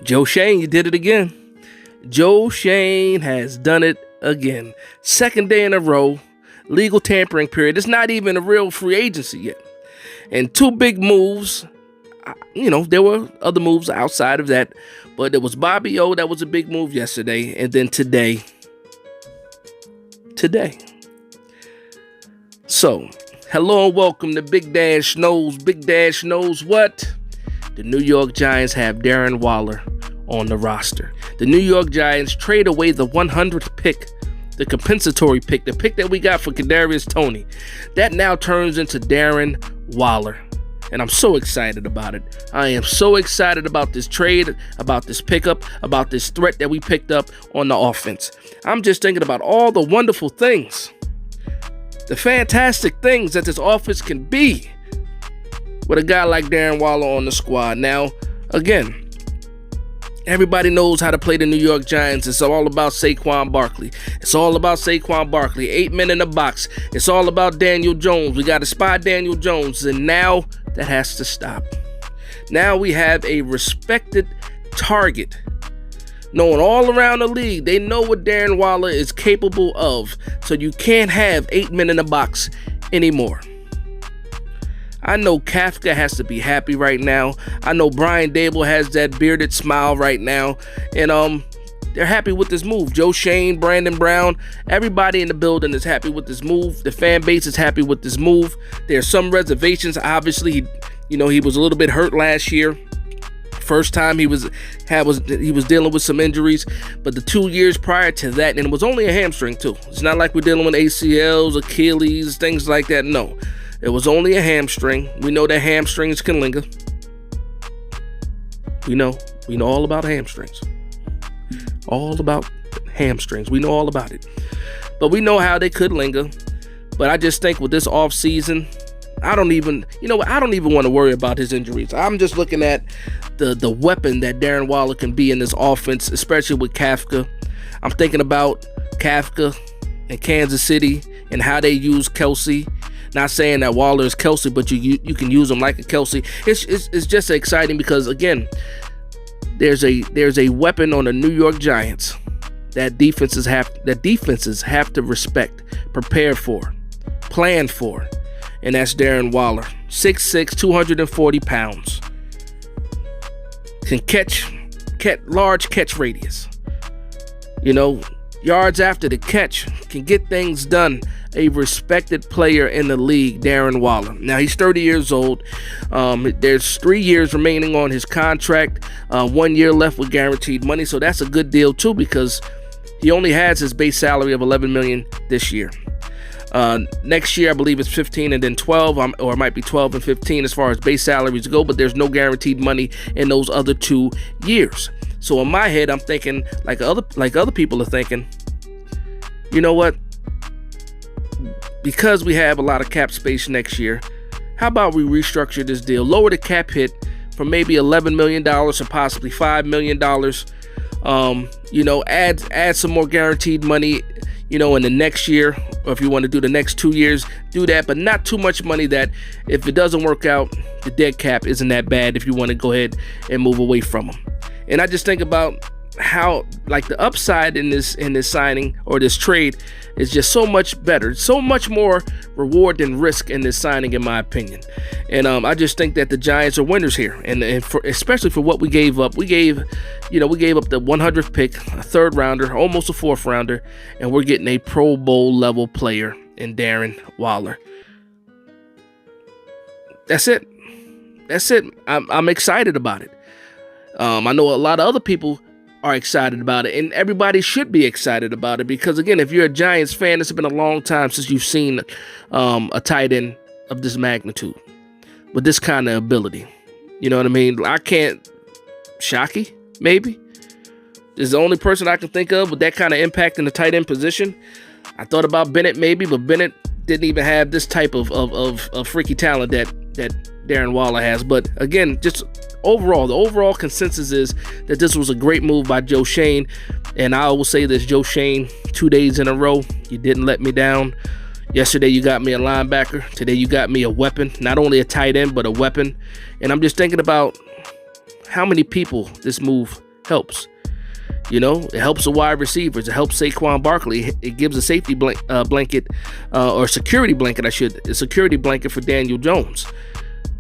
Joe Shane, you did it again. Joe Shane has done it again. Second day in a row, legal tampering period. It's not even a real free agency yet. And two big moves. There were other moves outside of that, but there was Bobby O, that was a big move yesterday, and then today. So, hello and welcome to Big Dash Knows. Big Dash knows what? The New York Giants have Darren Waller on the roster. The New York Giants trade away the 100th pick, the compensatory pick, the pick that we got for Kadarius Toney. That now turns into Darren Waller. And I'm so excited about it. I am so excited about this trade, about this pickup, about this threat that we picked up on the offense. I'm just thinking about all the wonderful things, the fantastic things that this offense can be with a guy like Darren Waller on the squad. Now, again, everybody knows how to play the New York Giants. It's all about Saquon Barkley. It's all about Saquon Barkley. 8 men in the box. It's all about Daniel Jones. We got to spy Daniel Jones, and now that has to stop. Now we have a respected target, known all around the league. They know what Darren Waller is capable of, so you can't have 8 men in the box anymore. I know Kafka has to be happy right now. I know Brian Dable has that bearded smile right now. And they're happy with this move. Joe Shane, Brandon Brown, everybody in the building is happy with this move. The fan base is happy with this move. There's some reservations. Obviously, he was a little bit hurt last year. First time he was dealing with some injuries, but the 2 years prior to that, and it was only a hamstring too. It's not like we're dealing with ACLs, Achilles, things like that. No. It was only a hamstring. We know that hamstrings can linger. We know all about hamstrings. All about hamstrings. We know all about it. But we know how they could linger. But I just think with this offseason, I don't even want to worry about his injuries. I'm just looking at the weapon that Darren Waller can be in this offense, especially with Kafka. I'm thinking about Kafka and Kansas City and how they use Kelsey. Not saying that Waller is Kelsey, but you can use him like a Kelsey. It's just exciting because, again, there's a weapon on the New York Giants that defenses have to respect, prepare for, plan for, and that's Darren Waller. 6'6", 240 pounds. Can catch large catch radius. Yards after the catch, can get things done. A respected player in the league, Darren Waller. Now, he's 30 years old. There's 3 years remaining on his contract, 1 year left with guaranteed money, so that's a good deal too because he only has his base salary of $11 million this year. Next year, I believe it's 15 and then 12, or it might be 12 and 15 as far as base salaries go, but there's no guaranteed money in those other 2 years. So in my head, I'm thinking, like other people are thinking, you know what? Because we have a lot of cap space next year, how about we restructure this deal, lower the cap hit from maybe $11 million to possibly $5 million, add some more guaranteed money, in the next year, or if you want to do the next 2 years, do that, but not too much money that if it doesn't work out, the dead cap isn't that bad if you want to go ahead and move away from them. And I just think about how, like, the upside in this signing or this trade is just so much better, so much more reward than risk in this signing, in my opinion. And I just think that the Giants are winners here, and especially for what we gave up. We gave up the 100th pick, a third rounder, almost a fourth rounder, and we're getting a Pro Bowl level player in Darren Waller. That's it. I'm excited about it. I know a lot of other people are excited about it, and everybody should be excited about it because, again, if you're a Giants fan, it's been a long time since you've seen a tight end of this magnitude with this kind of ability. You know what I mean? I can't. Shockey, maybe, is the only person I can think of with that kind of impact in the tight end position. I thought about Bennett maybe, but Bennett didn't even have this type of freaky talent that Darren Waller has. But again, just the overall consensus is that this was a great move by Joe Shane. And I will say this, Joe Shane, 2 days in a row, you didn't let me down. Yesterday you got me a linebacker. Today you got me a weapon. Not only a tight end, but a weapon. And I'm just thinking about how many people this move helps. You know, it helps the wide receivers. It helps Saquon Barkley. It gives a safety blanket, or security blanket, a security blanket for Daniel Jones.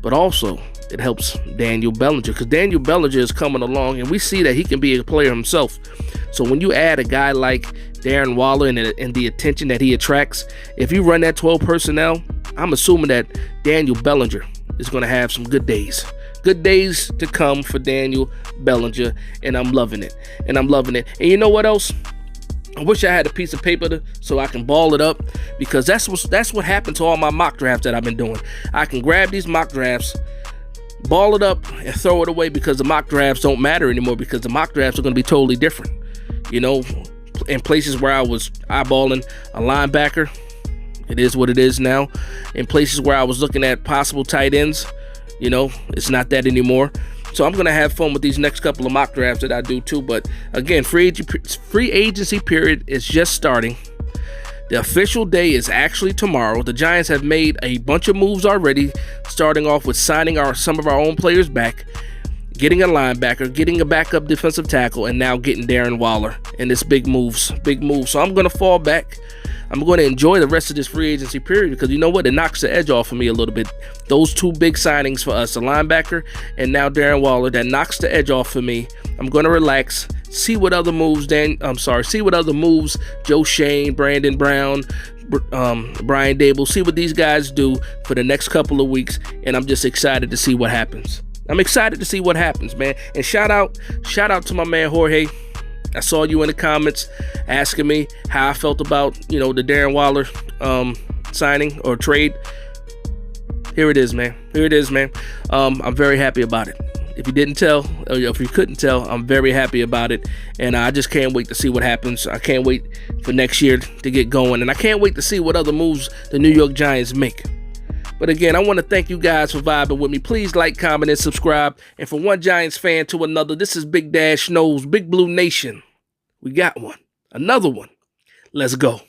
But also, it helps Daniel Bellinger, because Daniel Bellinger is coming along, and we see that he can be a player himself. So when you add a guy like Darren Waller and the attention that he attracts, if you run that 12 personnel, I'm assuming that Daniel Bellinger is going to have some good days. Good days to come for Daniel Bellinger, and I'm loving it. And you know what else? I wish I had a piece of paper so I can ball it up, because that's what happened to all my mock drafts that I've been doing. I can grab these mock drafts, ball it up, and throw it away, because the mock drafts don't matter anymore, because the mock drafts are going to be totally different. You know, in places where I was eyeballing a linebacker, it is what it is now. In places where I was looking at possible tight ends, you know, it's not that anymore. So I'm going to have fun with these next couple of mock drafts that I do too. But again, free agency period is just starting. The official day is actually tomorrow. The Giants have made a bunch of moves already, starting off with signing some of our own players back, getting a linebacker, getting a backup defensive tackle, and now getting Darren Waller. And it's big moves. So I'm going to fall back. I'm going to enjoy the rest of this free agency period, because you know what? It knocks the edge off of me a little bit. Those two big signings for us, a linebacker and now Darren Waller, that knocks the edge off for me. I'm going to relax, see what other moves Joe Shane, Brandon Brown, Brian Dable, see what these guys do for the next couple of weeks, and I'm just excited to see what happens. I'm excited to see what happens, man. And shout out to my man Jorge. I saw you in the comments asking me how I felt about, the Darren Waller signing or trade. Here it is, man. I'm very happy about it. If you didn't tell, or if you couldn't tell, I'm very happy about it. And I just can't wait to see what happens. I can't wait for next year to get going. And I can't wait to see what other moves the New York Giants make. But again, I want to thank you guys for vibing with me. Please like, comment, and subscribe. And from one Giants fan to another, this is Big Dash Knows, Big Blue Nation. We got one. Another one. Let's go.